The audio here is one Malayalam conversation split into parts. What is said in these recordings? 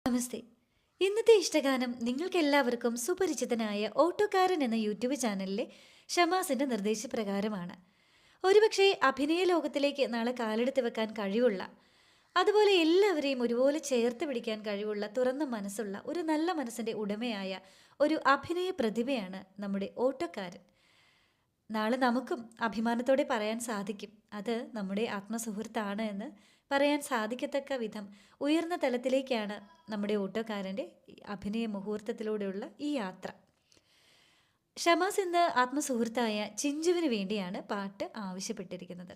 നമസ്തേ. ഇന്നത്തെ ഇഷ്ടഗാനം നിങ്ങൾക്കെല്ലാവർക്കും സുപരിചിതനായ ഓട്ടോക്കാരൻ എന്ന യൂട്യൂബ് ചാനലിലെ ഷമാസിന്റെ നിർദ്ദേശപ്രകാരമാണ്. ഒരുപക്ഷെ അഭിനയ ലോകത്തിലേക്ക് നാളെ കാലെടുത്ത് വെക്കാൻ കഴിവുള്ള, അതുപോലെ എല്ലാവരെയും ഒരുപോലെ ചേർത്ത് പിടിക്കാൻ കഴിവുള്ള, തുറന്ന മനസ്സുള്ള ഒരു നല്ല മനസ്സിന്റെ ഉടമയായ ഒരു അഭിനയ പ്രതിഭയാണ് നമ്മുടെ ഓട്ടോക്കാരൻ. നാളെ നമുക്കും അഭിമാനത്തോടെ പറയാൻ സാധിക്കും അത് നമ്മുടെ ആത്മസുഹൃത്താണ് എന്ന് പറയാൻ സാധിക്കത്തക്ക വിധം ഉയർന്ന തലത്തിലേക്കാണ് നമ്മുടെ ഓട്ടോക്കാരൻ്റെ അഭിനയ മുഹൂർത്തത്തിലൂടെയുള്ള ഈ യാത്ര. ഷമാസ് ഇന്ന് ആത്മസുഹൃത്തായ ചിഞ്ചുവിന് വേണ്ടിയാണ് പാട്ട് ആവശ്യപ്പെട്ടിരിക്കുന്നത്.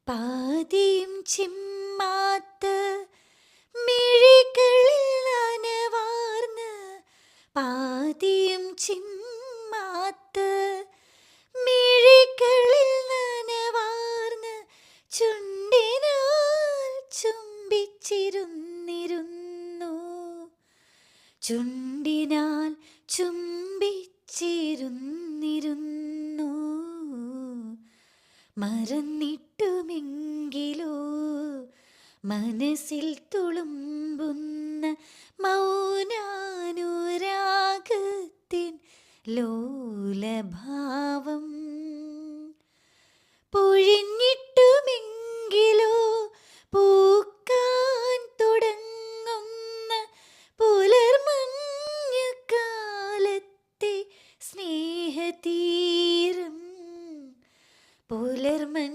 പാതിയും ചിമ്മാത്ത മിഴികളിൽ നനവാർന്ന്, പാതിയും ചിമ്മാത്ത മിഴികളിൽ നനവാർന്ന്, ചുണ്ടിനാൽ ചുംബിച്ചിരുന്നിരുന്നു, ചുണ്ടിനാൽ ചുംബിച്ചിരുന്നിരുന്നു, മറന്നിട്ടുമെങ്കിലോ മനസ്സിൽ തുളുമ്പുന്ന മൗനാനുരാഗത്തിൻ ലോലഭാവം, പൊഴിഞ്ഞിട്ടുമെങ്കിലോ പൂക്കാൻ തുടങ്ങുന്ന പുലർമഞ്ഞുകാലത്തെ സ്നേഹതീരം, പുലർമഞ്ഞുകാലത്തെ